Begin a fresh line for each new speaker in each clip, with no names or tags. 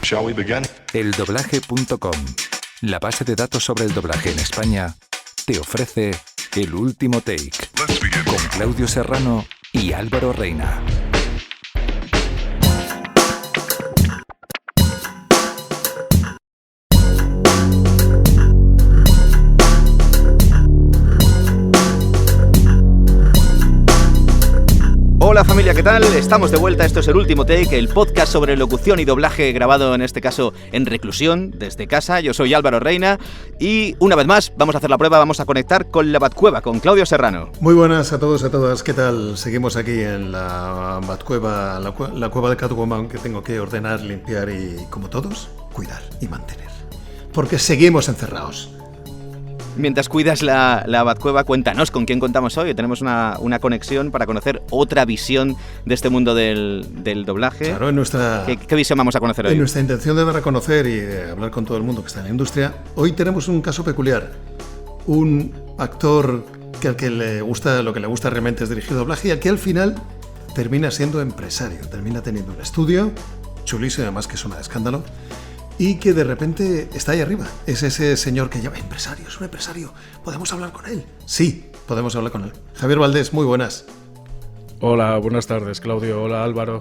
Shall we begin?
Eldoblaje.com, la base de datos sobre el doblaje en España, te ofrece El Último Take con Claudio Serrano y Álvaro Reina.
Hola familia, ¿qué tal? Estamos de vuelta, esto es El Último Take, el podcast sobre locución y doblaje grabado en este caso en reclusión, desde casa. Yo soy Álvaro Reina y una vez más vamos a hacer la prueba, vamos a conectar con la Batcueva, con Claudio Serrano.
Muy buenas a todos y a todas, ¿qué tal? Seguimos aquí en la Batcueva, la cueva de Catwoman, que tengo que ordenar, limpiar y, como todos, cuidar y mantener. Porque seguimos encerrados.
Mientras cuidas la Batcueva, cuéntanos con quién contamos hoy. Tenemos una conexión para conocer otra visión de este mundo del doblaje.
Claro, en nuestra...
¿Qué visión vamos a conocer hoy?
En nuestra intención de dar a conocer y de hablar con todo el mundo que está en la industria, hoy tenemos un caso peculiar. Un actor que al que le gusta, lo que le gusta realmente es dirigir doblaje y al que al final termina siendo empresario. Termina teniendo un estudio chulísimo, además que suena de escándalo, y que de repente está ahí arriba. Es ese señor que llama empresario, es un empresario. ¿Podemos hablar con él? Sí, podemos hablar con él. Javier Valdés, muy buenas.
Hola, buenas tardes, Claudio. Hola, Álvaro.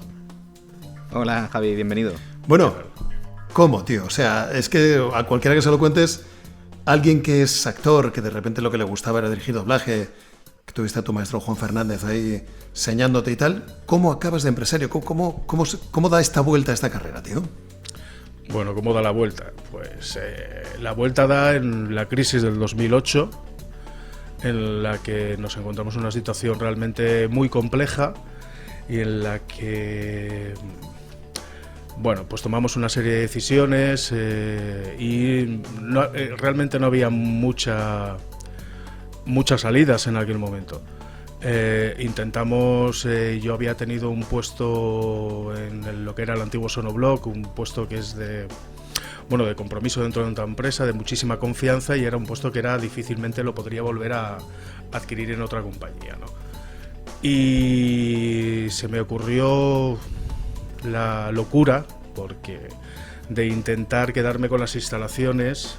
Hola, Javi, bienvenido.
Bueno, ¿cómo, tío? O sea, es que a cualquiera que se lo cuentes, alguien que es actor, que de repente lo que le gustaba era dirigir doblaje, que tuviste a tu maestro Juan Fernández ahí enseñándote y tal, ¿cómo acabas de empresario? ¿Cómo da esta vuelta a esta carrera, tío?
Bueno, ¿cómo da la vuelta? Pues la vuelta da en la crisis del 2008, en la que nos encontramos en una situación realmente muy compleja y en la que, bueno, pues tomamos una serie de decisiones y realmente no había muchas salidas en aquel momento. Intentamos, yo había tenido un puesto en lo que era el antiguo Sonobloc, un puesto que es de compromiso dentro de otra empresa, de muchísima confianza, y era un puesto que difícilmente lo podría volver a adquirir en otra compañía, ¿no? Y se me ocurrió la locura, de intentar quedarme con las instalaciones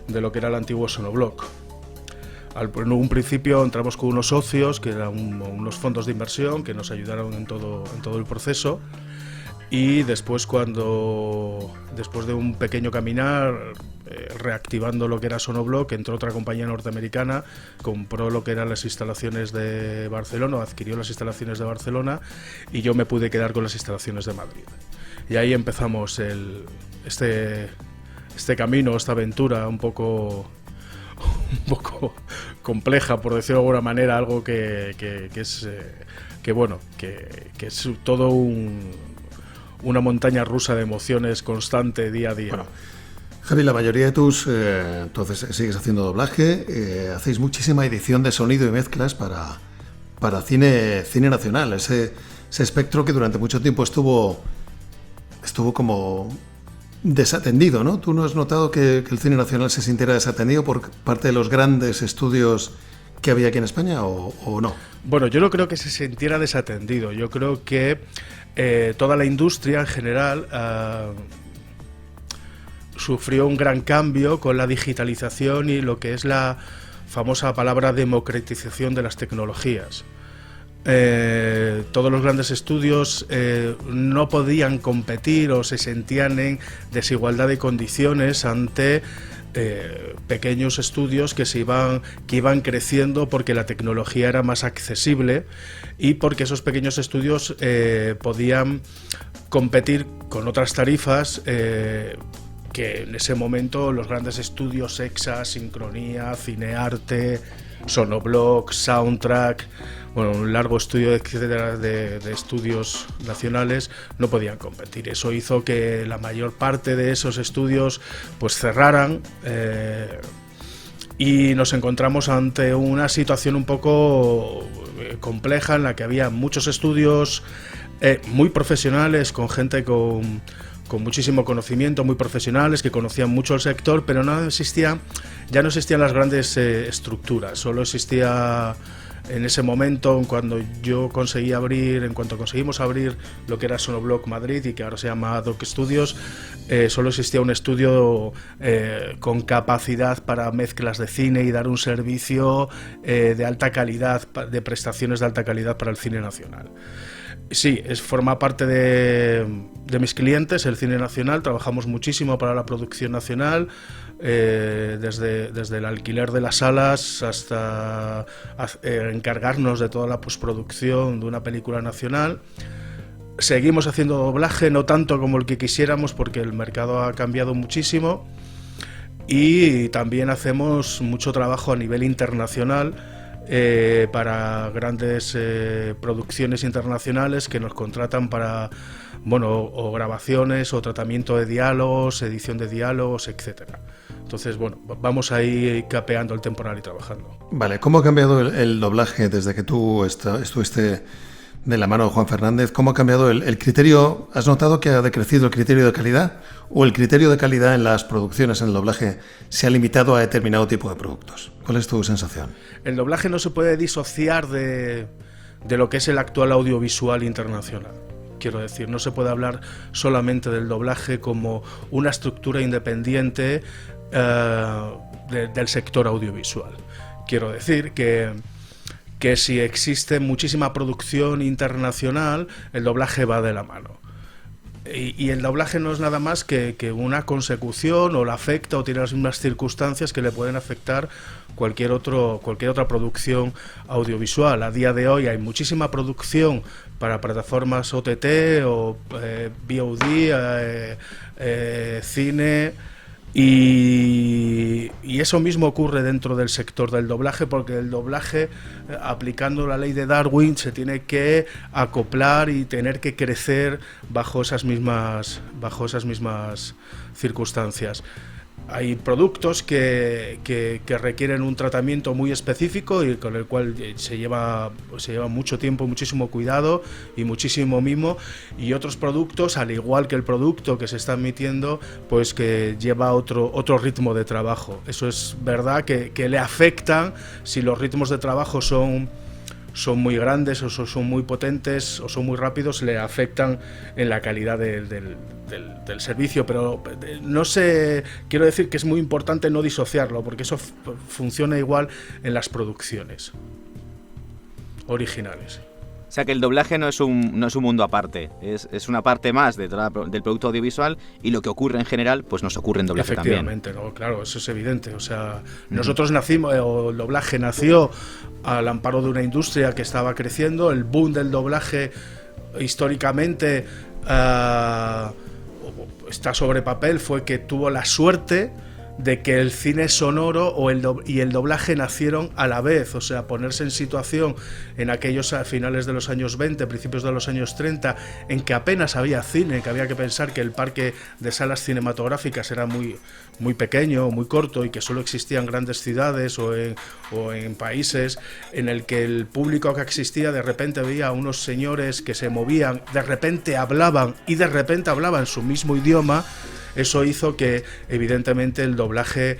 de lo que era el antiguo Sonobloc. En un principio entramos con unos socios, que eran unos fondos de inversión, que nos ayudaron en todo el proceso, y después de un pequeño caminar, reactivando lo que era Sonobloc, entró otra compañía norteamericana, compró lo que eran las instalaciones de Barcelona, adquirió las instalaciones de Barcelona, y yo me pude quedar con las instalaciones de Madrid. Y ahí empezamos este camino, esta aventura un poco compleja, por decirlo de alguna manera, algo que es todo una montaña rusa de emociones constante día a día.
Bueno, Javi, la mayoría de entonces sigues haciendo doblaje, hacéis muchísima edición de sonido y mezclas para cine nacional, ese espectro que durante mucho tiempo estuvo como desatendido, ¿no? ¿Tú no has notado que el cine nacional se sintiera desatendido por parte de los grandes estudios que había aquí en España o no?
Bueno, yo no creo que se sintiera desatendido. Yo creo que toda la industria en general sufrió un gran cambio con la digitalización y lo que es la famosa palabra democratización de las tecnologías. Todos los grandes estudios no podían competir o se sentían en desigualdad de condiciones ante pequeños estudios que iban creciendo porque la tecnología era más accesible y porque esos pequeños estudios podían competir con otras tarifas que en ese momento los grandes estudios EXA, Sincronía, Cinearte, Sonobloc, Soundtrack, un largo estudio de estudios nacionales no podían competir. Eso hizo que la mayor parte de esos estudios pues cerraran y nos encontramos ante una situación un poco compleja en la que había muchos estudios muy profesionales, con gente con muchísimo conocimiento, muy profesionales, que conocían mucho el sector, pero ya no existían las grandes estructuras. Solo existía en ese momento, cuando conseguimos abrir lo que era Sonobloc Madrid y que ahora se llama Doc Studios, solo existía un estudio con capacidad para mezclas de cine y dar un servicio de alta calidad, de prestaciones de alta calidad para el cine nacional. Sí, forma parte de mis clientes, el cine nacional. Trabajamos muchísimo para la producción nacional, desde el alquiler de las salas hasta encargarnos de toda la postproducción de una película nacional. Seguimos haciendo doblaje, no tanto como el que quisiéramos porque el mercado ha cambiado muchísimo, y también hacemos mucho trabajo a nivel internacional para grandes producciones internacionales que nos contratan para, bueno, o grabaciones o tratamiento de diálogos, edición de diálogos, etcétera. Entonces, bueno, vamos ahí capeando el temporal y trabajando.
Vale, ¿cómo ha cambiado el doblaje desde que tú estuviste de la mano de Juan Fernández? ¿Cómo ha cambiado el criterio? ¿Has notado que ha decrecido el criterio de calidad? ¿O el criterio de calidad en las producciones, en el doblaje, se ha limitado a determinado tipo de productos? ¿Cuál es tu sensación?
El doblaje no se puede disociar de lo que es el actual audiovisual internacional. Quiero decir, no se puede hablar solamente del doblaje como una estructura independiente del sector audiovisual. Quiero decir que si existe muchísima producción internacional, el doblaje va de la mano. Y el doblaje no es nada más que una consecución, o la afecta, o tiene las mismas circunstancias que le pueden afectar cualquier otra producción audiovisual. A día de hoy hay muchísima producción para plataformas OTT o VOD, cine. Y eso mismo ocurre dentro del sector del doblaje, porque el doblaje, aplicando la ley de Darwin, se tiene que acoplar y tener que crecer bajo esas mismas circunstancias. Hay productos que requieren un tratamiento muy específico y con el cual se lleva mucho tiempo, muchísimo cuidado y muchísimo mimo, y otros productos, al igual que el producto que se está emitiendo, pues que lleva otro ritmo de trabajo. Eso es verdad que le afectan si los ritmos de trabajo son muy grandes o son muy potentes o son muy rápidos, le afectan en la calidad del servicio, pero no sé, quiero decir que es muy importante no disociarlo, porque eso funciona igual en las producciones originales.
O sea que el doblaje no es un mundo aparte, es una parte más del producto audiovisual, y lo que ocurre en general pues nos ocurre en doblaje también.
Efectivamente, ¿no? Claro, eso es evidente. O sea, nosotros nacimos, o el doblaje nació al amparo de una industria que estaba creciendo. El boom del doblaje históricamente está sobre papel, fue que tuvo la suerte de que el cine sonoro y el doblaje nacieron a la vez. O sea, ponerse en situación en aquellos finales de los años 20, principios de los años 30, en que apenas había cine, que había que pensar que el parque de salas cinematográficas era muy, muy pequeño, muy corto, y que solo existían grandes ciudades o en países en el que el público que existía de repente veía a unos señores que se movían, de repente hablaban su mismo idioma. Eso hizo que, evidentemente, el doblaje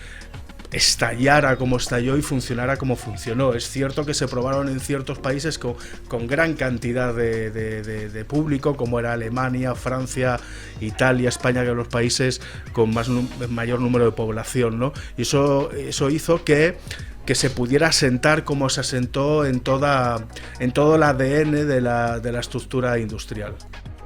estallara como estalló y funcionara como funcionó. Es cierto que se probaron en ciertos países con gran cantidad de público, como era Alemania, Francia, Italia, España, que eran los países con mayor número de población, ¿no? Y eso hizo que se pudiera asentar como se asentó en todo el ADN de la estructura industrial.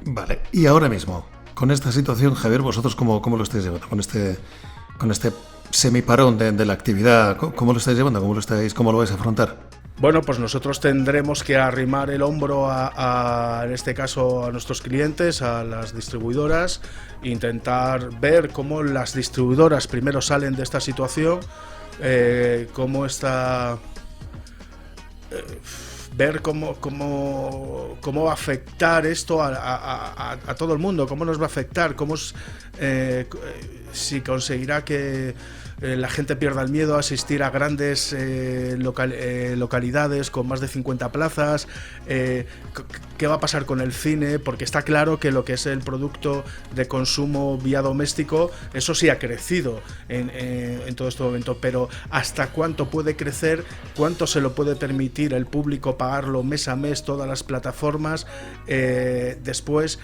Vale, y ahora mismo, con esta situación, Javier, ¿vosotros cómo lo estáis llevando? Con este semiparón de la actividad, ¿cómo lo estáis llevando? ¿Cómo lo vais a afrontar?
Bueno, pues nosotros tendremos que arrimar el hombro en este caso a nuestros clientes, a las distribuidoras, intentar ver cómo las distribuidoras primero salen de esta situación, ver cómo va a afectar esto a todo el mundo, cómo nos va a afectar, si conseguirá que la gente pierda el miedo a asistir a grandes localidades con más de 50 plazas, qué va a pasar con el cine, porque está claro que lo que es el producto de consumo vía doméstico, eso sí ha crecido en todo este momento, pero hasta cuánto puede crecer, cuánto se lo puede permitir el público pagarlo mes a mes, todas las plataformas, después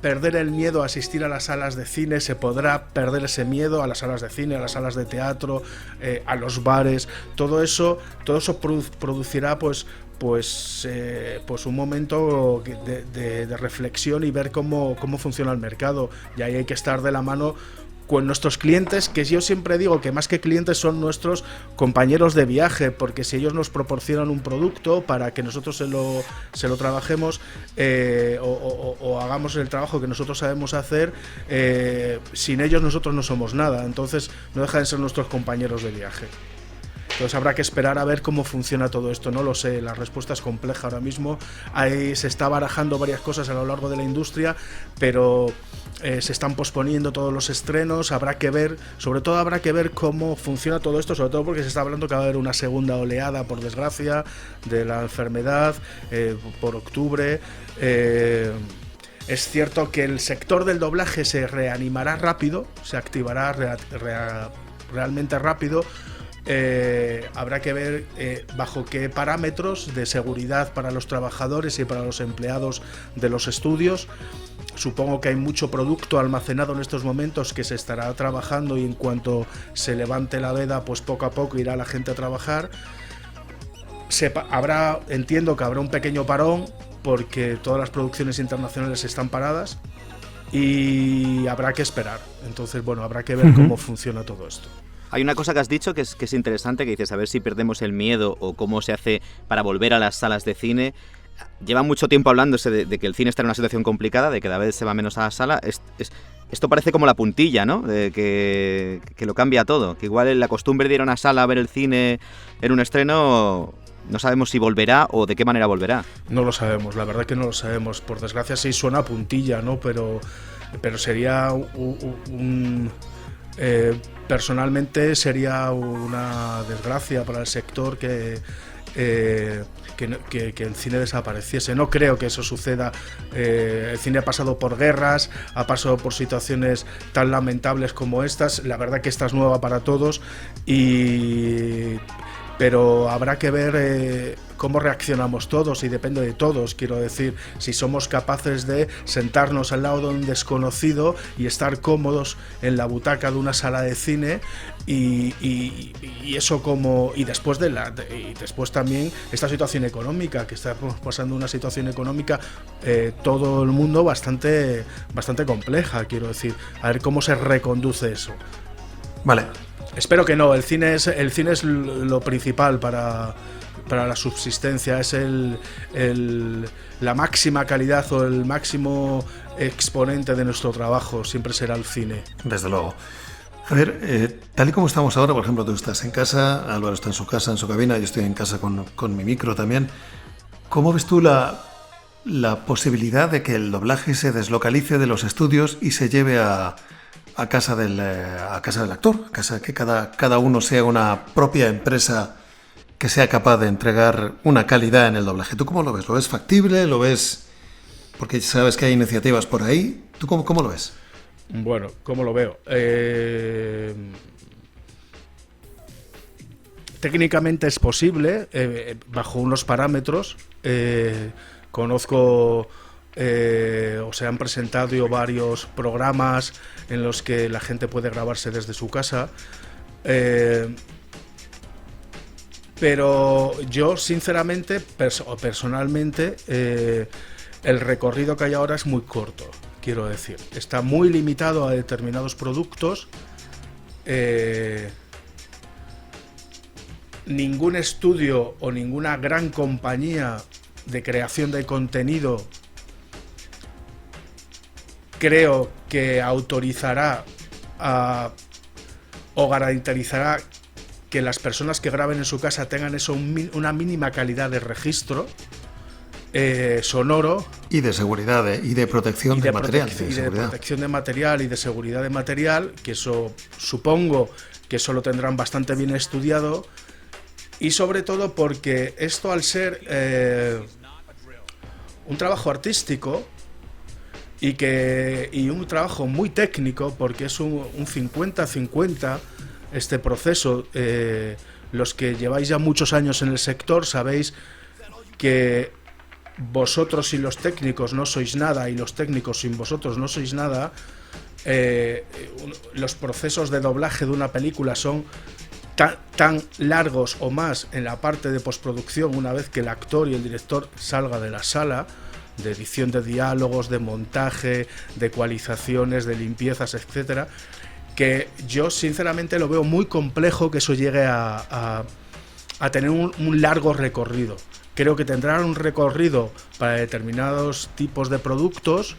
perder el miedo a asistir a las salas de cine, se podrá perder ese miedo a las salas de cine, a las salas de teatro, a los bares. Todo eso producirá pues un momento de reflexión y ver cómo funciona el mercado, y ahí hay que estar de la mano con nuestros clientes, que yo siempre digo que más que clientes son nuestros compañeros de viaje, porque si ellos nos proporcionan un producto para que nosotros se lo trabajemos o hagamos el trabajo que nosotros sabemos hacer, sin ellos nosotros no somos nada, entonces no dejan de ser nuestros compañeros de viaje. Entonces habrá que esperar a ver cómo funciona todo esto, no lo sé, la respuesta es compleja ahora mismo. Ahí se está barajando varias cosas a lo largo de la industria, pero se están posponiendo todos los estrenos, habrá que ver, sobre todo habrá que ver cómo funciona todo esto, sobre todo porque se está hablando que va a haber una segunda oleada, por desgracia, de la enfermedad, por octubre. Es cierto que el sector del doblaje se reanimará rápido, se activará realmente rápido. Habrá que ver bajo qué parámetros de seguridad para los trabajadores y para los empleados de los estudios. Supongo que hay mucho producto almacenado en estos momentos que se estará trabajando, y en cuanto se levante la veda, pues poco a poco irá la gente a trabajar. Entiendo que habrá un pequeño parón porque todas las producciones internacionales están paradas y habrá que esperar. Entonces, bueno, habrá que ver cómo funciona todo esto.
Hay una cosa que has dicho que es interesante, que dices, a ver si perdemos el miedo o cómo se hace para volver a las salas de cine. Lleva mucho tiempo hablándose de que el cine está en una situación complicada, de que cada vez se va menos a la sala. Esto parece como la puntilla, ¿no? De que lo cambia todo. Que igual la costumbre de ir a una sala a ver el cine en un estreno, no sabemos si volverá o de qué manera volverá.
No lo sabemos, la verdad que no lo sabemos. Por desgracia sí suena a puntilla, ¿no? Pero sería personalmente sería una desgracia para el sector que el cine desapareciese. No creo que eso suceda. El cine ha pasado por guerras, ha pasado por situaciones tan lamentables como estas. La verdad que esta es nueva para todos, pero habrá que ver cómo reaccionamos todos, y depende de todos, quiero decir, si somos capaces de sentarnos al lado de un desconocido y estar cómodos en la butaca de una sala de cine, y eso y después también esta situación económica, que está pasando una situación económica todo el mundo bastante compleja, quiero decir, a ver cómo se reconduce eso.
Vale.
Espero que no, el cine es lo principal para la subsistencia, es la máxima calidad o el máximo exponente de nuestro trabajo, siempre será el cine.
Desde luego. Javier, tal y como estamos ahora, por ejemplo, tú estás en casa, Álvaro está en su casa, en su cabina, yo estoy en casa con mi micro también. ¿Cómo ves tú la posibilidad de que el doblaje se deslocalice de los estudios y se lleve a casa del actor, a casa que cada uno sea una propia empresa que sea capaz de entregar una calidad en el doblaje? ¿Tú cómo lo ves? ¿Lo ves factible? ¿Lo ves...? Porque sabes que hay iniciativas por ahí. ¿Tú cómo lo ves?
Bueno, ¿cómo lo veo? Técnicamente es posible, bajo unos parámetros. Conozco... o se han presentado varios programas en los que la gente puede grabarse desde su casa, pero yo sinceramente, personalmente, el recorrido que hay ahora es muy corto, quiero decir, está muy limitado a determinados productos. Ningún estudio o ninguna gran compañía de creación de contenido creo que autorizará o garantizará que las personas que graben en su casa tengan una mínima calidad de registro sonoro
y de seguridad y de protección de material,
de protección de material y de seguridad de material, que eso supongo que eso lo tendrán bastante bien estudiado, y sobre todo porque esto, al ser un trabajo artístico y un trabajo muy técnico, porque es un 50-50 este proceso. Los que lleváis ya muchos años en el sector sabéis que vosotros sin los técnicos no sois nada y los técnicos sin vosotros no sois nada, los procesos de doblaje de una película son tan largos o más en la parte de postproducción, una vez que el actor y el director salga de la sala, de edición de diálogos, de montaje, de ecualizaciones, de limpiezas, etcétera, que yo sinceramente lo veo muy complejo que eso llegue a tener un largo recorrido. Creo que tendrán un recorrido para determinados tipos de productos,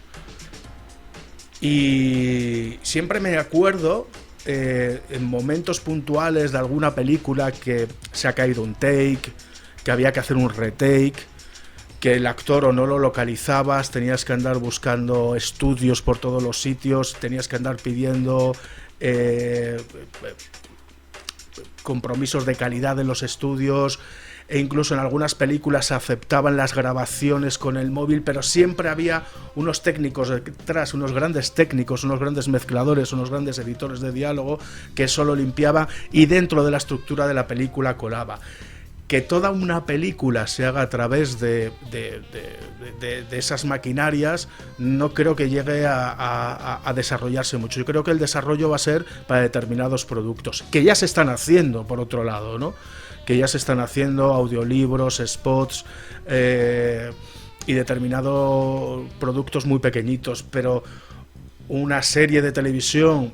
y siempre me acuerdo en momentos puntuales de alguna película que se ha caído un take, que había que hacer un retake, que el actor o no lo localizabas, tenías que andar buscando estudios por todos los sitios, tenías que andar pidiendo compromisos de calidad en los estudios, e incluso en algunas películas se aceptaban las grabaciones con el móvil, pero siempre había unos técnicos detrás, unos grandes técnicos, unos grandes mezcladores, unos grandes editores de diálogo que solo limpiaban y dentro de la estructura de la película colaba. Que toda una película se haga a través de esas maquinarias no creo que llegue a desarrollarse mucho. Yo creo que el desarrollo va a ser para determinados productos, que ya se están haciendo, por otro lado, ¿no? Que ya se están haciendo audiolibros, spots y determinados productos muy pequeñitos, pero una serie de televisión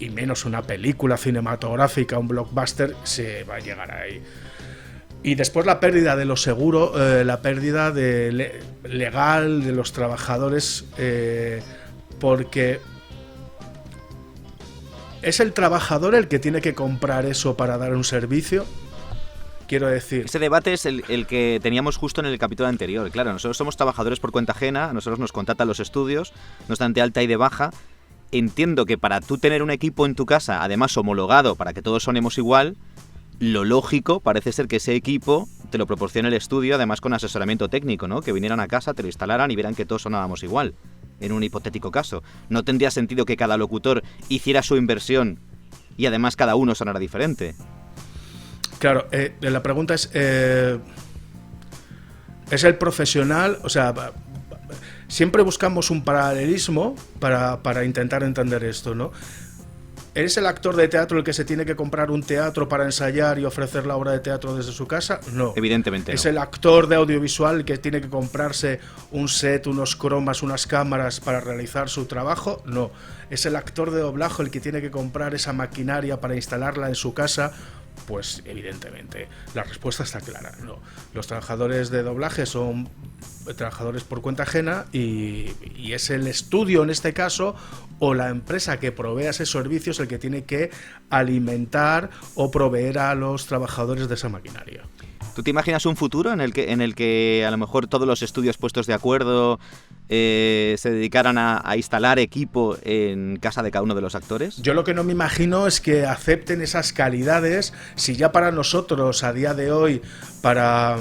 y menos una película cinematográfica, un blockbuster, se va a llegar ahí. Y después la pérdida de lo seguro, la pérdida legal de los trabajadores, porque es el trabajador el que tiene que comprar eso para dar un servicio. Quiero decir...
Ese debate es el que teníamos justo en el capítulo anterior. Claro, nosotros somos trabajadores por cuenta ajena, a nosotros nos contratan los estudios, nos dan de alta y de baja. Entiendo que para tú tener un equipo en tu casa, además homologado para que todos sonemos igual, lo lógico parece ser que ese equipo te lo proporcione el estudio, además con asesoramiento técnico, ¿no? Que vinieran a casa, te lo instalaran y vieran que todos sonábamos igual, en un hipotético caso. ¿No tendría sentido que cada locutor hiciera su inversión y además cada uno sonara diferente?
Claro, la pregunta es el profesional, o sea, siempre buscamos un paralelismo para intentar entender esto, ¿no? ¿Eres el actor de teatro el que se tiene que comprar un teatro para ensayar y ofrecer la obra de teatro desde su casa? No.
Evidentemente no.
¿Es el actor de audiovisual el que tiene que comprarse un set, unos cromas, unas cámaras para realizar su trabajo? No. ¿Es el actor de doblaje el que tiene que comprar esa maquinaria para instalarla en su casa? Pues evidentemente la respuesta está clara, no. Los trabajadores de doblaje son trabajadores por cuenta ajena y es el estudio en este caso o la empresa que provee ese servicio el que tiene que alimentar o proveer a los trabajadores de esa maquinaria.
¿Tú te imaginas un futuro en el que a lo mejor todos los estudios puestos de acuerdo se dedicaran a instalar equipo en casa de cada uno de los actores?
Yo lo que no me imagino es que acepten esas calidades, si ya para nosotros a día de hoy para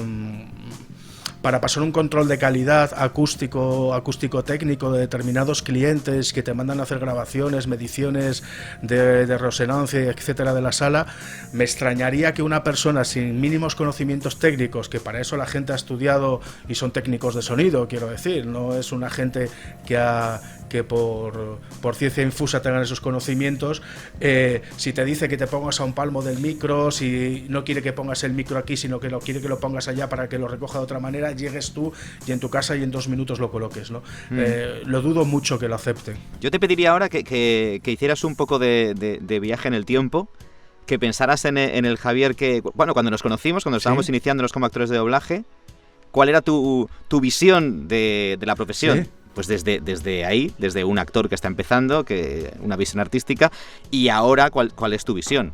pasar un control de calidad acústico técnico de determinados clientes que te mandan a hacer grabaciones, mediciones de resonancia, etcétera, de la sala, me extrañaría que una persona sin mínimos conocimientos técnicos, que para eso la gente ha estudiado y son técnicos de sonido, quiero decir, no es una gente que por ciencia infusa tengan esos conocimientos, si te dice que te pongas a un palmo del micro, si no quiere que pongas el micro aquí, sino que quiere que lo pongas allá para que lo recoja de otra manera, llegues tú y en tu casa y en 2 minutos lo coloques, ¿no? Lo dudo mucho que lo acepten.
Yo te pediría ahora que hicieras un poco de viaje en el tiempo, que pensaras en el Javier que, bueno, cuando nos conocimos, cuando estábamos iniciándonos como actores de doblaje, ¿cuál era tu visión de la profesión? ¿Sí? Pues desde ahí, desde un actor que está empezando, una visión artística, y ahora, ¿cuál es tu visión?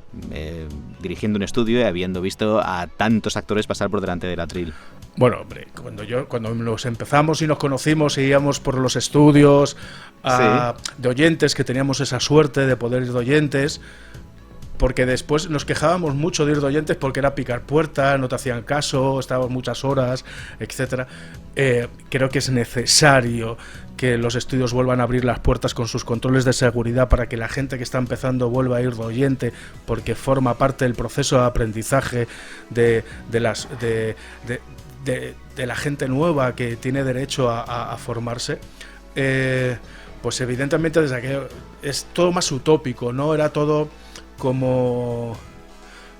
Dirigiendo un estudio y habiendo visto a tantos actores pasar por delante del atril.
Bueno, hombre, cuando nos empezamos y nos conocimos y íbamos por los estudios de oyentes, que teníamos esa suerte de poder ir de oyentes, porque después nos quejábamos mucho de ir de oyentes porque era picar puerta, no te hacían caso, estábamos muchas horas, etcétera. Creo que es necesario que los estudios vuelvan a abrir las puertas con sus controles de seguridad para que la gente que está empezando vuelva a ir de oyente, porque forma parte del proceso de aprendizaje de de la gente nueva que tiene derecho a formarse, pues evidentemente desde aquello es todo más utópico, ¿no? Era todo como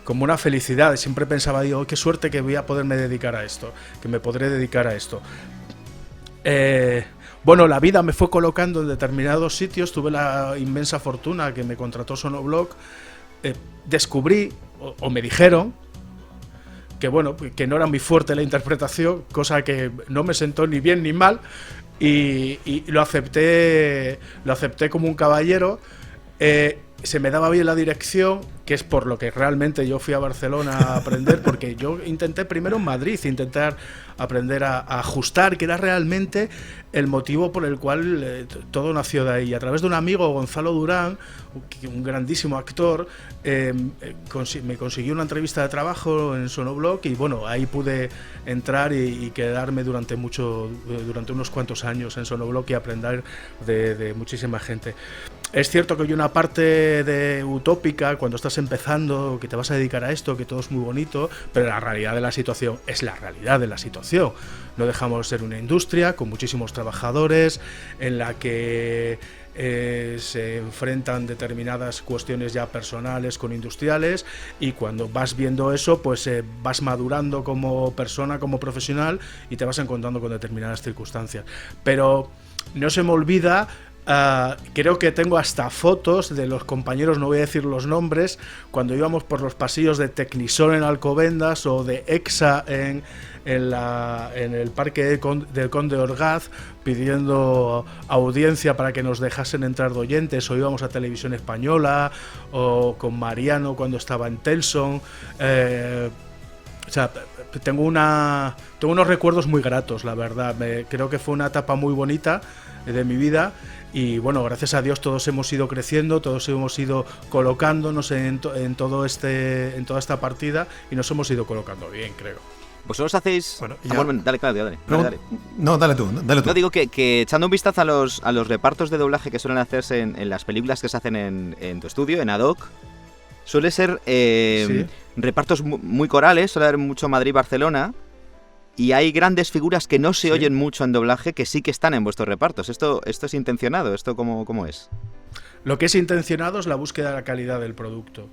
una felicidad. Siempre pensaba, digo, qué suerte que voy a poderme dedicar a esto, que me podré dedicar a esto. Bueno, la vida me fue colocando en determinados sitios, tuve la inmensa fortuna que me contrató Sonobloc, descubrí, o me dijeron, que bueno, que no era muy fuerte la interpretación, cosa que no me sentó ni bien ni mal, y lo acepté como un caballero. Se me daba bien la dirección, que es por lo que realmente yo fui a Barcelona a aprender, porque yo intenté primero en Madrid, intentar aprender a ajustar, que era realmente el motivo por el cual todo nació de ahí. A través de un amigo, Gonzalo Durán, un grandísimo actor, me consiguió una entrevista de trabajo en Sonobloc, y bueno, ahí pude entrar y quedarme durante unos cuantos años en Sonobloc y aprender de muchísima gente. Es cierto que hay una parte de utópica cuando estás empezando, que te vas a dedicar a esto, que todo es muy bonito, pero la realidad de la situación es la realidad de la situación. No dejamos de ser una industria con muchísimos trabajadores, en la que se enfrentan determinadas cuestiones ya personales con industriales, y cuando vas viendo eso, pues vas madurando como persona, como profesional, y te vas encontrando con determinadas circunstancias. Pero no se me olvida. Creo que tengo hasta fotos de los compañeros, no voy a decir los nombres, cuando íbamos por los pasillos de Tecnisol en Alcobendas o de EXA en el parque del Conde Orgaz, pidiendo audiencia para que nos dejasen entrar de oyentes, o íbamos a Televisión Española, o con Mariano cuando estaba en Telson. O sea, tengo unos recuerdos muy gratos, la verdad. Creo que fue una etapa muy bonita de mi vida, y bueno, gracias a Dios todos hemos ido creciendo, todos hemos ido colocándonos en toda esta partida, y nos hemos ido colocando bien, creo.
Vosotros hacéis...
Bueno,
dale, Claudio, dale.
No, dale tú.
No, digo que echando un vistazo a los repartos de doblaje que suelen hacerse en las películas que se hacen en tu estudio, en Ad-hoc, suele ser
¿Sí?
repartos muy corales, suele haber mucho Madrid-Barcelona, y hay grandes figuras que no se oyen mucho en doblaje, que sí que están en vuestros repartos. ¿Esto es intencionado? ¿Esto cómo es?
Lo que es intencionado es la búsqueda de la calidad del producto.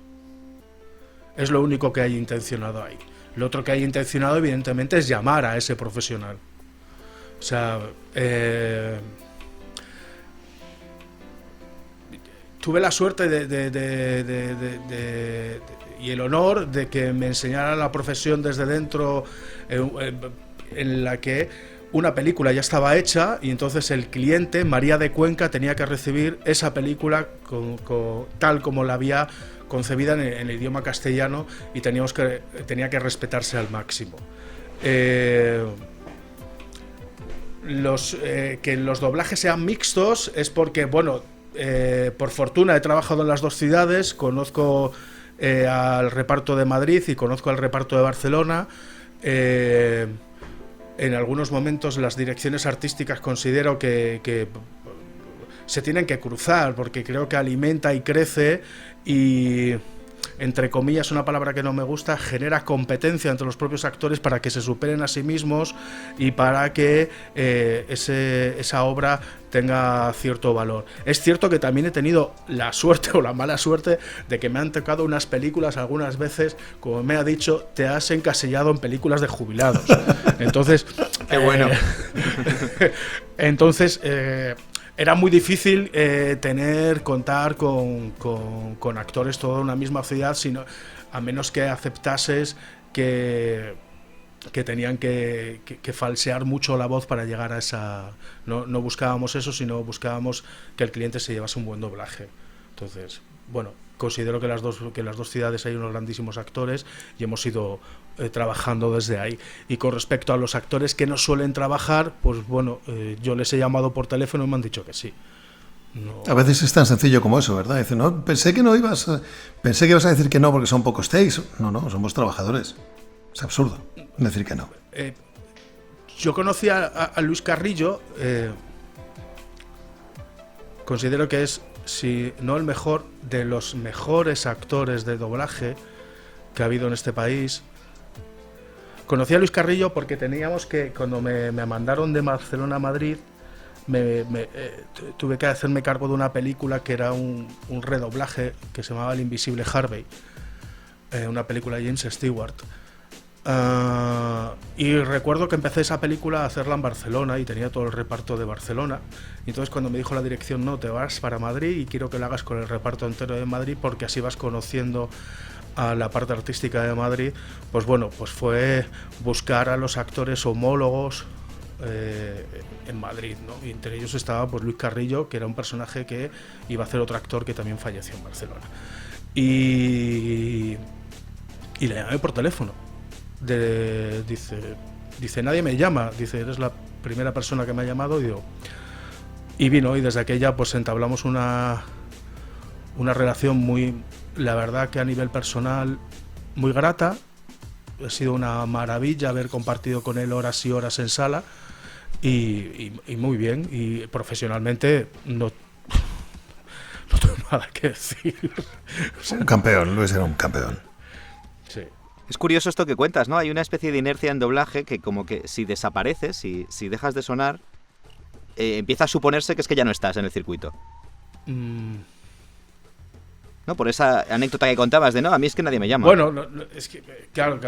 Es lo único que hay intencionado ahí. Lo otro que hay intencionado, evidentemente, es llamar a ese profesional. O sea, tuve la suerte y el honor de que me enseñara la profesión desde dentro, en la que una película ya estaba hecha, y entonces el cliente, María de Cuenca, tenía que recibir esa película tal como la había concebida en el idioma castellano, y tenía que respetarse al máximo. Que los doblajes sean mixtos es porque, bueno, por fortuna he trabajado en las dos ciudades, conozco al reparto de Madrid y conozco al reparto de Barcelona. En algunos momentos las direcciones artísticas considero que se tienen que cruzar, porque creo que alimenta y crece, y, entre comillas, una palabra que no me gusta, genera competencia entre los propios actores para que se superen a sí mismos y para que esa obra tenga cierto valor. Es cierto que también he tenido la suerte o la mala suerte de que me han tocado unas películas algunas veces, como me ha dicho, te has encasillado en películas de jubilados. Entonces,
qué bueno.
Entonces, era muy difícil contar con actores toda una misma ciudad, a menos que aceptases que tenían que falsear mucho la voz para llegar a esa... No buscábamos eso, sino buscábamos que el cliente se llevase un buen doblaje. Entonces, bueno, considero que en las dos ciudades hay unos grandísimos actores, y hemos ido trabajando desde ahí. Y con respecto a los actores que no suelen trabajar, pues bueno, yo les he llamado por teléfono y me han dicho que sí. No.
A veces es tan sencillo como eso, ¿verdad? Dice, no, pensé que ibas a decir que no porque son pocos takes. No, somos trabajadores. Es absurdo decir que no.
Yo conocí a Luis Carrillo, considero que es, si no el mejor, de los mejores actores de doblaje que ha habido en este país. Conocí a Luis Carrillo porque teníamos que, cuando me mandaron de Barcelona a Madrid, tuve que hacerme cargo de una película que era un redoblaje que se llamaba El Invisible Harvey, una película de James Stewart. Y recuerdo que empecé esa película a hacerla en Barcelona y tenía todo el reparto de Barcelona. Y entonces cuando me dijo la dirección, no, te vas para Madrid y quiero que lo hagas con el reparto entero de Madrid porque así vas conociendo a la parte artística de Madrid, pues bueno, pues fue buscar a los actores homólogos en Madrid, ¿no? Y entre ellos estaba pues Luis Carrillo, que era un personaje que iba a hacer otro actor que también falleció en Barcelona. Y le llamé por teléfono. Dice, nadie me llama, dice, eres la primera persona que me ha llamado, y vino, y desde aquella pues entablamos una relación muy, la verdad que a nivel personal, muy grata. Ha sido una maravilla haber compartido con él horas y horas en sala, y muy bien, y profesionalmente no tengo nada que decir. O sea,
un campeón, Luis era un campeón.
Sí.
Es curioso esto que cuentas, ¿no? Hay una especie de inercia en doblaje que como que si desapareces, si dejas de sonar, empieza a suponerse que es que ya no estás en el circuito. ¿No? Por esa anécdota que contabas de, no, a mí es que nadie me llama.
Bueno, es que, claro,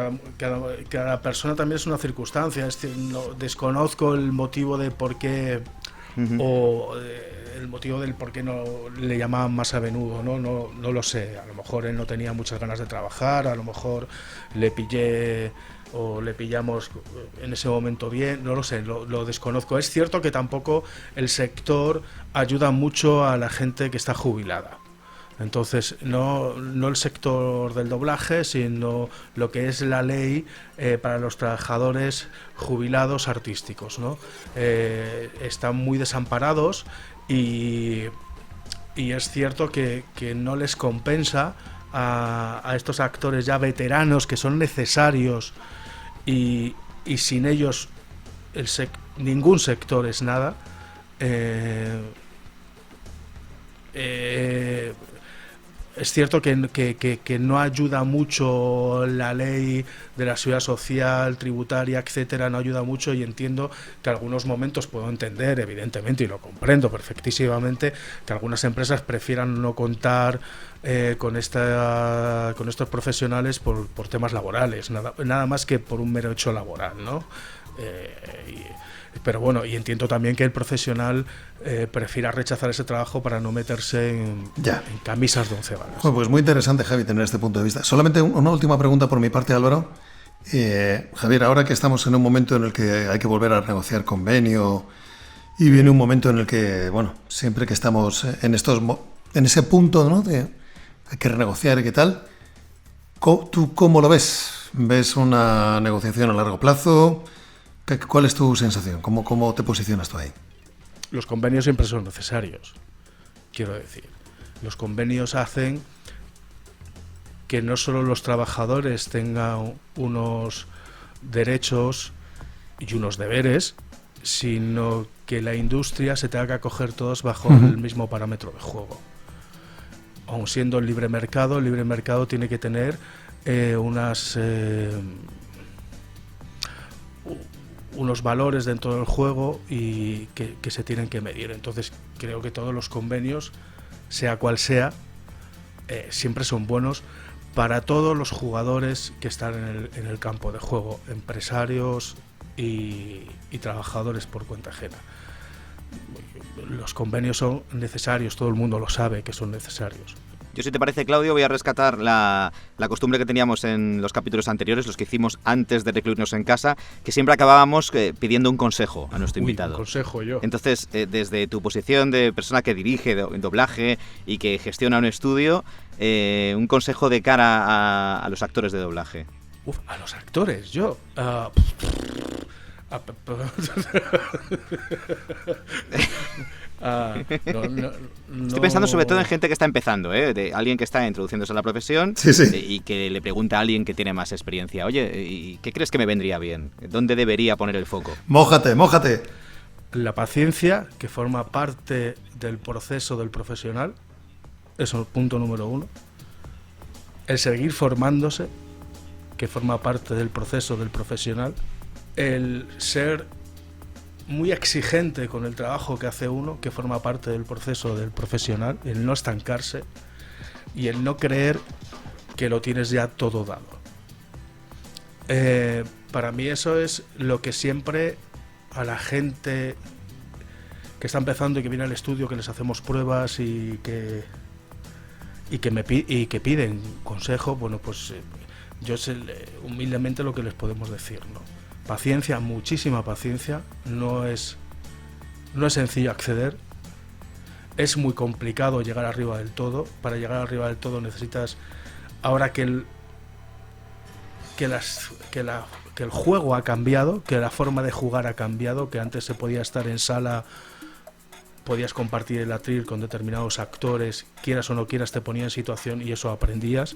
cada persona también es una circunstancia. Desconozco el motivo de por qué, o el motivo del por qué no le llamaban más a menudo, ¿no? No lo sé. A lo mejor él no tenía muchas ganas de trabajar, a lo mejor le pillé o le pillamos en ese momento bien, no lo sé, lo desconozco. Es cierto que tampoco el sector ayuda mucho a la gente que está jubilada. Entonces, no el sector del doblaje, sino lo que es la ley para los trabajadores jubilados artísticos, ¿no? Están muy desamparados y es cierto que no les compensa a estos actores ya veteranos que son necesarios y sin ellos ningún sector es nada. Es cierto que no ayuda mucho la ley de la seguridad social, tributaria, etcétera, no ayuda mucho, y entiendo que algunos momentos puedo entender, evidentemente, y lo comprendo perfectísimamente, que algunas empresas prefieran no contar con estos profesionales por temas laborales, nada más que por un mero hecho laboral, ¿no? Pero bueno, y entiendo también que el profesional prefiera rechazar ese trabajo para no meterse en camisas de 11 varas.
Bueno, pues muy interesante, Javi, tener este punto de vista. Solamente una última pregunta por mi parte, Álvaro. Javier, ahora que estamos en un momento en el que hay que volver a negociar convenio y viene un momento en el que, bueno, siempre que estamos en ese punto, ¿no?, de hay que renegociar y qué tal, ¿tú cómo lo ves? ¿Ves una negociación a largo plazo? ¿Cuál es tu sensación? ¿Cómo te posicionas tú ahí?
Los convenios siempre son necesarios, quiero decir. Los convenios hacen que no solo los trabajadores tengan unos derechos y unos deberes, sino que la industria se tenga que acoger todos bajo el mismo parámetro de juego. Aun siendo el libre mercado tiene que tener unos valores dentro del juego y que se tienen que medir. Entonces creo que todos los convenios, sea cual sea, siempre son buenos para todos los jugadores que están en el campo de juego, empresarios y trabajadores por cuenta ajena. Los convenios son necesarios, todo el mundo lo sabe que son necesarios.
Yo, si te parece, Claudio, voy a rescatar la costumbre que teníamos en los capítulos anteriores, los que hicimos antes de recluirnos en casa, que siempre acabábamos pidiendo un consejo a nuestro invitado.
Un consejo yo.
Entonces, desde tu posición de persona que dirige doblaje y que gestiona un estudio, un consejo de cara a los actores de doblaje.
A los actores, yo...
Estoy pensando sobre todo en gente que está empezando, de alguien que está introduciéndose a la profesión,
sí.
Y que le pregunta a alguien que tiene más experiencia, oye, ¿y qué crees que me vendría bien? ¿Dónde debería poner el foco?
Mójate.
La paciencia, que forma parte del proceso del profesional, eso es el punto número 1. El seguir formándose, que forma parte del proceso del profesional, el ser muy exigente con el trabajo que hace uno, que forma parte del proceso del profesional, el no estancarse y el no creer que lo tienes ya todo dado. Para mí eso es lo que siempre a la gente que está empezando y que viene al estudio, que les hacemos pruebas y que piden consejo, bueno, pues yo sé humildemente lo que les podemos decir, ¿no? Paciencia, muchísima paciencia. No es sencillo acceder. Es muy complicado llegar arriba del todo. Para llegar arriba del todo necesitas, ahora que el juego ha cambiado, que la forma de jugar ha cambiado, que antes se podía estar en sala, podías compartir el atril con determinados actores, quieras o no quieras, te ponía en situación y eso aprendías.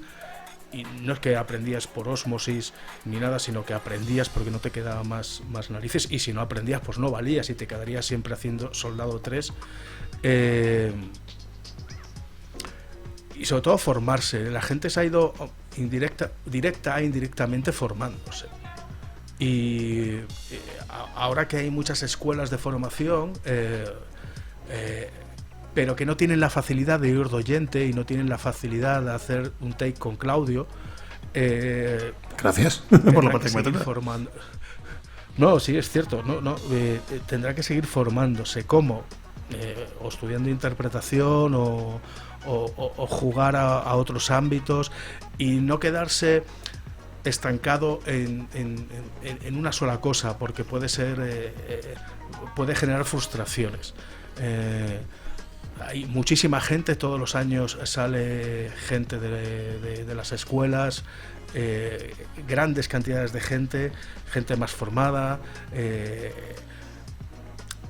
Y no es que aprendías por ósmosis ni nada, sino que aprendías porque no te quedaba más narices, y si no aprendías pues no valías y te quedarías siempre haciendo Soldado 3. Y sobre todo formarse. La gente se ha ido directa e indirectamente formándose. Y ahora que hay muchas escuelas de formación, pero que no tienen la facilidad de ir de oyente y no tienen la facilidad de hacer un take con Claudio.
Gracias por la parte
que seguir formando. No, sí, es cierto. Tendrá que seguir formándose. ¿Cómo? O estudiando interpretación o jugar a otros ámbitos y no quedarse estancado en una sola cosa, porque puede generar frustraciones. Hay muchísima gente, todos los años sale gente de las escuelas, grandes cantidades de gente más formada,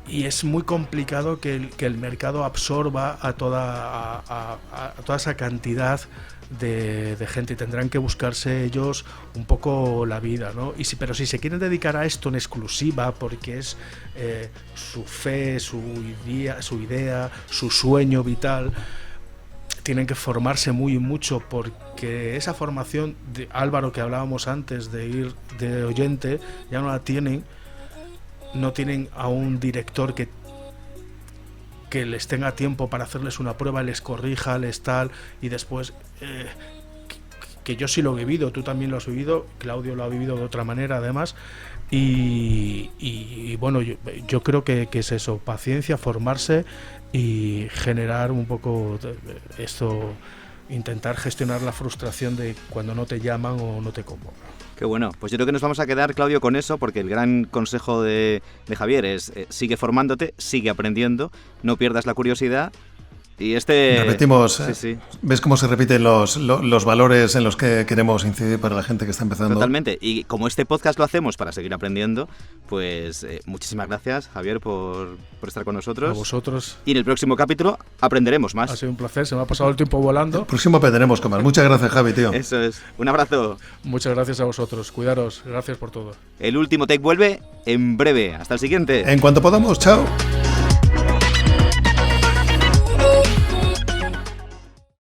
y es muy complicado que el mercado absorba a toda esa cantidad de gente, y tendrán que buscarse ellos un poco la vida, ¿no? Pero si se quieren dedicar a esto en exclusiva, porque es su fe, su idea, su sueño vital, tienen que formarse muy mucho, porque esa formación de Álvaro que hablábamos antes de ir de oyente ya no la tienen. No tienen a un director que les tenga tiempo para hacerles una prueba, les corrija, les tal, y después que yo sí lo he vivido, tú también lo has vivido, Claudio lo ha vivido de otra manera además, y bueno, yo creo que es eso, paciencia, formarse y generar un poco esto, intentar gestionar la frustración de cuando no te llaman o no te convocan.
Qué bueno, pues yo creo que nos vamos a quedar, Claudio, con eso, porque el gran consejo de Javier es sigue formándote, sigue aprendiendo, no pierdas la curiosidad. Y
repetimos,
sí.
¿Ves cómo se repiten los valores en los que queremos incidir para la gente que está empezando?
Totalmente, y como este podcast lo hacemos para seguir aprendiendo, pues muchísimas gracias, Javier, por estar con nosotros.
A vosotros.
Y en el próximo capítulo aprenderemos más.
Ha sido un placer, se me ha pasado el tiempo volando.
El próximo aprenderemos con más. Muchas gracias, Javi, tío.
Eso es, un abrazo.
Muchas gracias a vosotros, cuidaros, gracias por todo.
El último take vuelve en breve, hasta el siguiente.
En cuanto podamos, chao.